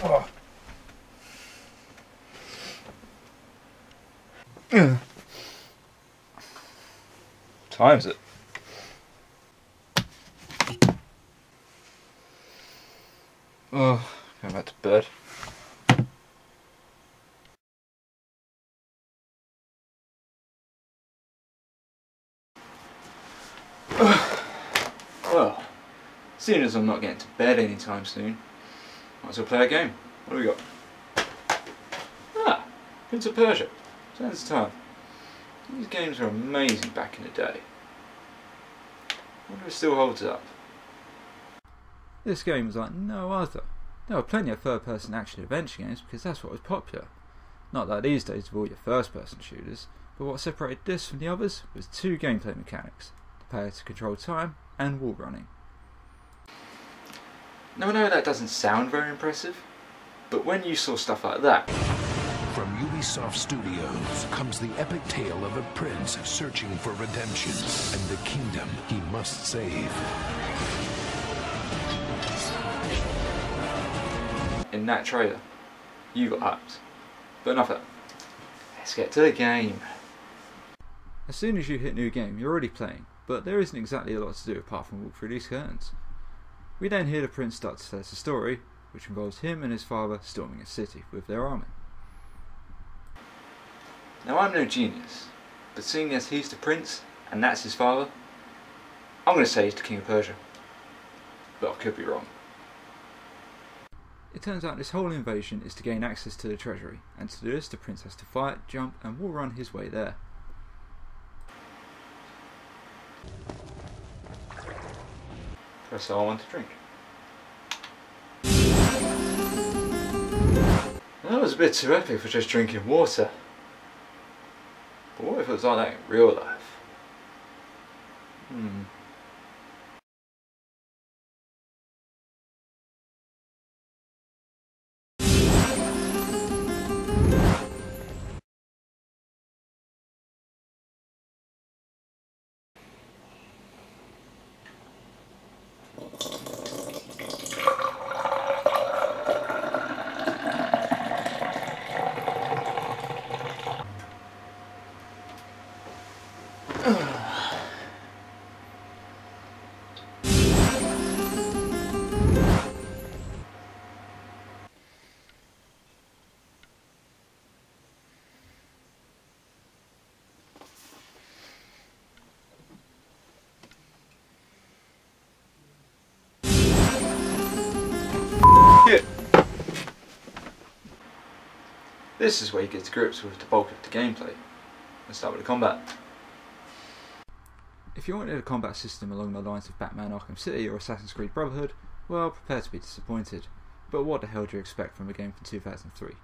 Oh. Time's it? Oh, going back to bed. Well, seeing as I'm not getting to bed anytime soon, might as well play a game. What do we got? Ah, Prince of Persia. Sands of Time. These games were amazing back in the day. I wonder if it still holds up. This game was like no other. There were plenty of third-person action-adventure games because that's what was popular. Not that these days with all your first-person shooters, but what separated this from the others was two gameplay mechanics: the power to control time and wall running. Now I know that doesn't sound very impressive, but when you saw stuff like that... From Ubisoft Studios comes the epic tale of a prince searching for redemption and the kingdom he must save. In that trailer, you got hyped. But enough of that. Let's get to the game. As soon as you hit new game, you're already playing, but there isn't exactly a lot to do apart from walk through these curtains. We then hear the prince start to tell us a story, which involves him and his father storming a city with their army. Now I'm no genius, but seeing as he's the prince, and that's his father, I'm going to say he's the king of Persia. But I could be wrong. It turns out this whole invasion is to gain access to the treasury, and to do this the prince has to fight, jump and wall run his way there. Press R1 to drink. That was a bit too epic for just drinking water. But what if it was like that in real life? This is where you get to grips with the bulk of the gameplay. Let's start with the combat. If you wanted a combat system along the lines of Batman Arkham City or Assassin's Creed Brotherhood, well, prepare to be disappointed. But what the hell do you expect from a game from 2003?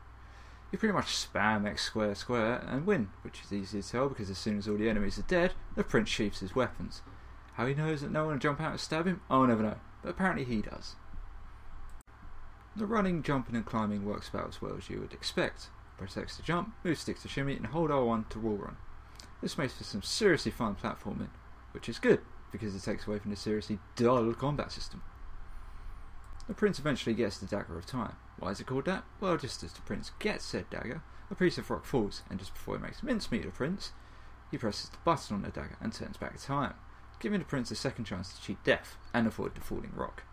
You pretty much spam X square square and win, which is easy to tell because as soon as all the enemies are dead, the prince sheaths his weapons. How he knows that no one will jump out and stab him, I'll never know, but apparently he does. The running, jumping and climbing works about as well as you would expect. Press X to jump, move stick to shimmy and hold R1 to wall run. This makes for some seriously fun platforming, which is good because it takes away from the seriously dull combat system. The prince eventually gets the Dagger of Time. Why is it called that? Well, just as the prince gets said dagger, a piece of rock falls, and just before he makes mincemeat of the prince, he presses the button on the dagger and turns back time, giving the prince a second chance to cheat death and avoid the falling rock.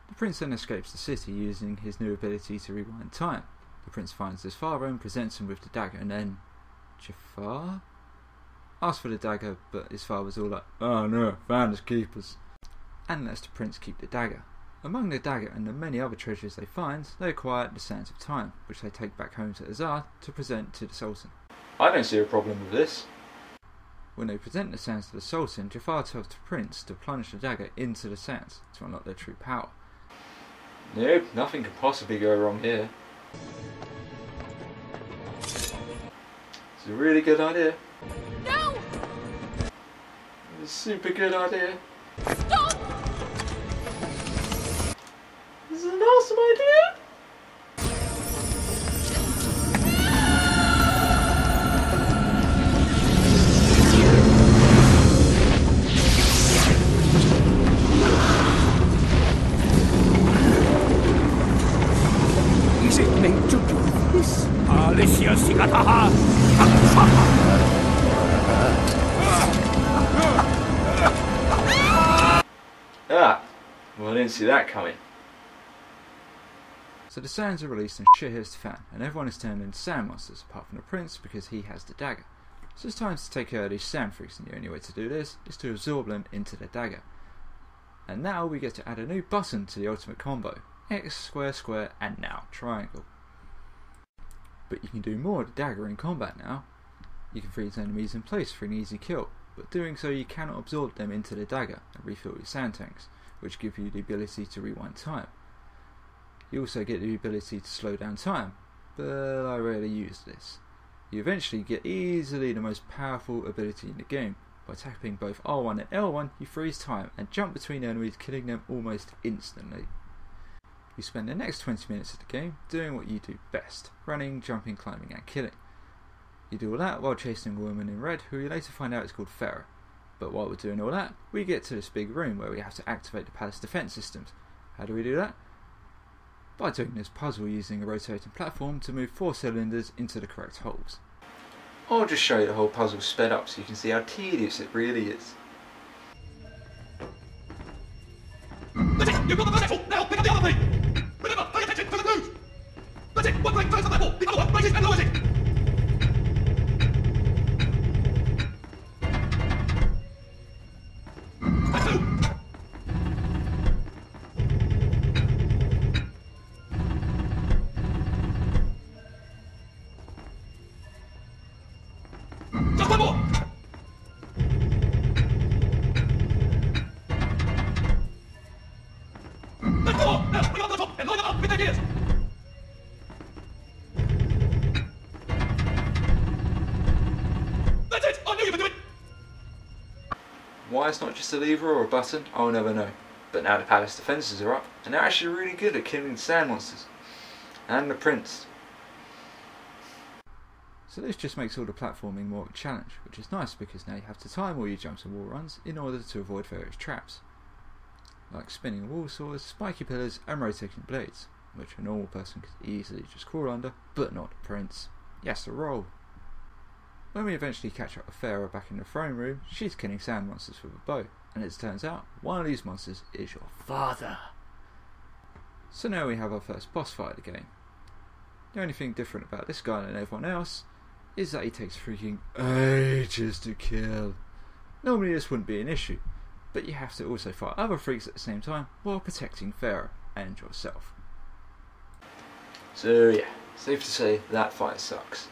The prince then escapes the city using his new ability to rewind time. The prince finds his father and presents him with the dagger, and then Jafar asks for the dagger, but his father's all like, "Oh no, finders keepers," and lets the prince keep the dagger. Among the dagger and the many other treasures they find, they acquire the Sands of Time, which they take back home to Azad to present to the Sultan. I don't see a problem with this. When they present the sands to the Sultan, Jafar tells the prince to plunge the dagger into the sands to unlock their true power. Nope, nothing could possibly go wrong here. It's a really good idea. No! It's a super good idea. Stop! This is an awesome idea! to do with this? Ah! Well, I didn't see that coming. So the sands are released and shit hits the fan, and everyone is turned into sand monsters, apart from the prince because he has the dagger. So it's time to take care of these sand freaks, and the only way to do this is to absorb them into the dagger. And now we get to add a new button to the ultimate combo: X, square, square, and now triangle. But you can do more with the dagger in combat now. You can freeze enemies in place for an easy kill, but doing so you cannot absorb them into the dagger and refill your sand tanks, which give you the ability to rewind time. You also get the ability to slow down time, but I rarely use this. You eventually get easily the most powerful ability in the game. By tapping both R1 and L1 you freeze time and jump between enemies, killing them almost instantly. You spend the next 20 minutes of the game doing what you do best: running, jumping, climbing and killing. You do all that while chasing a woman in red who you later find out is called Farah. But while we're doing all that, we get to this big room where we have to activate the palace defense systems. How do we do that? By doing this puzzle using a rotating platform to move 4 cylinders into the correct holes. I'll just show you the whole puzzle sped up so you can see how tedious it really is. That's it! You've got the first axle! Now pick up the other thing! Remember, pay attention to the clues! That's it! One thing first on that ball, the other one raises and lowers it! That's two! Just one more! That's four! Now, bring up the top and line them up with their gears! That's it! I knew you could do it! Why it's not just a lever or a button, I'll never know. But now the palace defences are up, and they're actually really good at killing sand monsters. And the prince. So this just makes all the platforming more of a challenge, which is nice because now you have to time all your jumps and wall runs in order to avoid various traps, like spinning wall saws, spiky pillars and rotating blades, which a normal person could easily just crawl under, but not the prince. He has to roll. When we eventually catch up with Farah back in the throne room, she's killing sand monsters with a bow, and as it turns out, one of these monsters is your father. So now we have our first boss fight of the game. The only thing different about this guy than everyone else is that he takes freaking ages to kill. Normally this wouldn't be an issue, but you have to also fight other freaks at the same time while protecting Farah and yourself. So yeah, safe to say that fight sucks.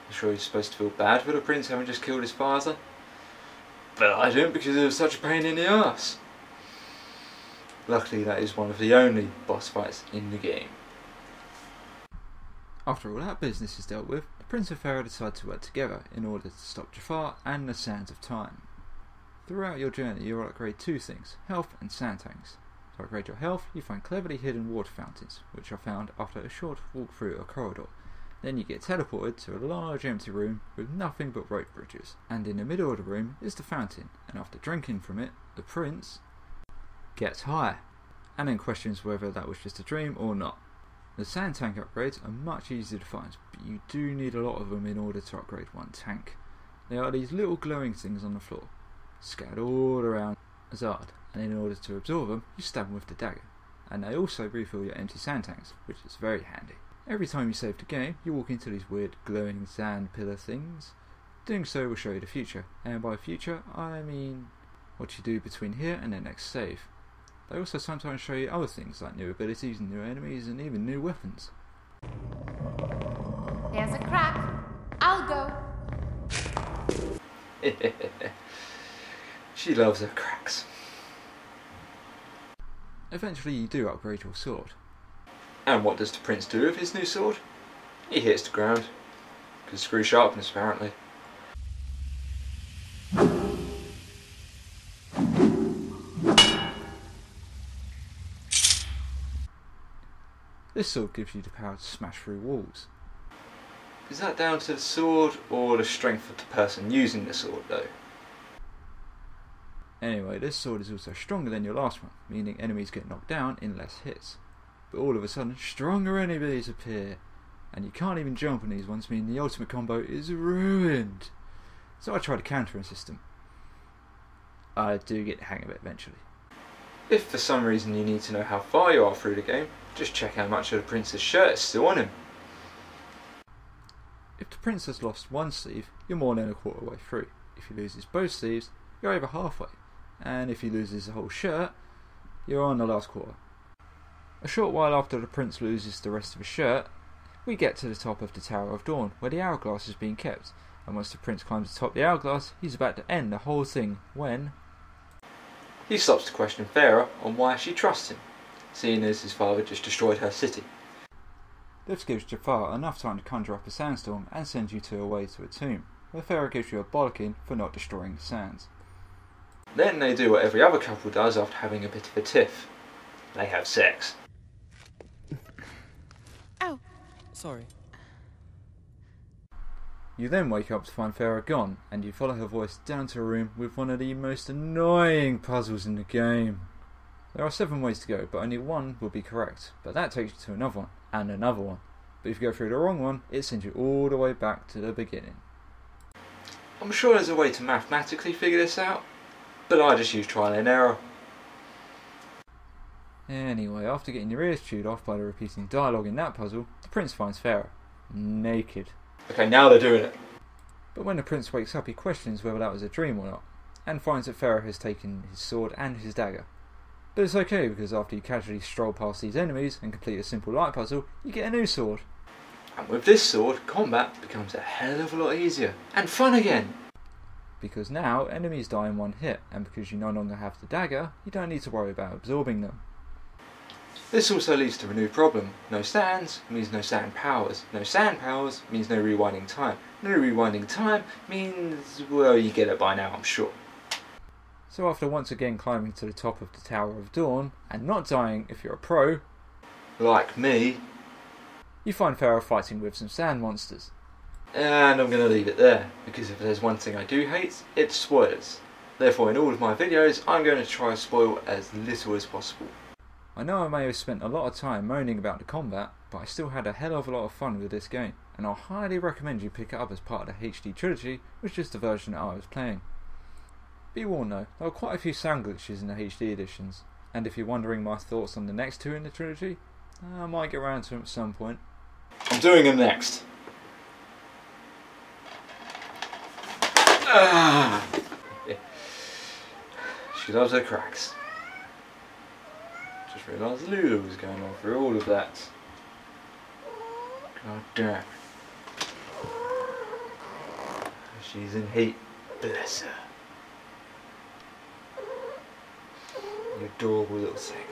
I'm sure you're supposed to feel bad for the prince having just killed his father, but I don't because it was such a pain in the arse. Luckily that is one of the only boss fights in the game. After all that business is dealt with, the Prince and Farah decide to work together in order to stop Jafar and the Sands of Time. Throughout your journey you will upgrade 2 things: health and sand tanks. To upgrade your health you find cleverly hidden water fountains, which are found after a short walk through a corridor. Then you get teleported to a large empty room with nothing but rope bridges, and in the middle of the room is the fountain, and after drinking from it, the Prince gets high, and then questions whether that was just a dream or not. The sand tank upgrades are much easier to find, but you do need a lot of them in order to upgrade one tank. They are these little glowing things on the floor, scattered all around Azad, and in order to absorb them, you stab them with the dagger. And they also refill your empty sand tanks, which is very handy. Every time you save the game, you walk into these weird glowing sand pillar things. Doing so will show you the future, and by future, I mean what you do between here and the next save. They also sometimes show you other things like new abilities, new enemies, and even new weapons. There's a crack. I'll go. She loves her cracks. Eventually you do upgrade your sword. And what does the prince do with his new sword? He hits the ground. Because screw sharpness apparently. This sword gives you the power to smash through walls. Is that down to the sword or the strength of the person using the sword though? Anyway, this sword is also stronger than your last one, meaning enemies get knocked down in less hits. but all of a sudden stronger enemies appear, and you can't even jump on these ones, meaning the ultimate combo is ruined. So I tried a countering system. I do get the hang of it eventually. If for some reason you need to know how far you are through the game, just check how much of the prince's shirt is still on him. If the prince has lost one sleeve, you're more than a quarter way through. If he loses both sleeves, you're over halfway. And if he loses the whole shirt, you're on the last quarter. A short while after the prince loses the rest of his shirt, we get to the top of the Tower of Dawn, where the hourglass is being kept. And once the prince climbs the top of the hourglass, he's about to end the whole thing when He stops to question Farah on why she trusts him, seeing as his father just destroyed her city. this gives Jafar enough time to conjure up a sandstorm and send you two away to a tomb, where Farah gives you a bollocking for not destroying the sands. Then they do what every other couple does after having a bit of a tiff. They have sex. Ow. Sorry. You then wake up to find Farah gone, and you follow her voice down to a room with one of the most annoying puzzles in the game. There are 7 ways to go, but only one will be correct, but that takes you to another one, and another one. But if you go through the wrong one, it sends you all the way back to the beginning. I'm sure there's a way to mathematically figure this out, but I just use trial and error. Anyway, after getting your ears chewed off by the repeating dialogue in that puzzle, the prince finds Farah, naked. Okay, now they're doing it. But when the prince wakes up, he questions whether that was a dream or not, and finds that Farah has taken his sword and his dagger. But it's okay, because after you casually stroll past these enemies and complete a simple light puzzle, you get a new sword. And with this sword, combat becomes a hell of a lot easier, and fun again. Because now, enemies die in one hit, and because you no longer have the dagger, you don't need to worry about absorbing them. This also leads to a new problem. No sands means no sand powers. No sand powers means no rewinding time. No rewinding time means, well, you get it by now, I'm sure. So after once again climbing to the top of the Tower of Dawn, and not dying if you're a pro, Like me. you find Farah fighting with some sand monsters. And I'm going to leave it there, because if there's one thing I do hate, it's spoilers. Therefore, in all of my videos, I'm going to try to spoil as little as possible. I know I may have spent a lot of time moaning about the combat, but I still had a hell of a lot of fun with this game, and I'll highly recommend you pick it up as part of the HD trilogy, which is the version that I was playing. Be warned though, there are quite a few sound glitches in the HD editions, and if you're wondering my thoughts on the next 2 in the trilogy, I might get around to them at some point. I'm doing them next. Ah. Yeah. She loves her cracks. Just realised Lulu was going on through all of that. God damn. She's in heat. Bless her. You adorable little thing.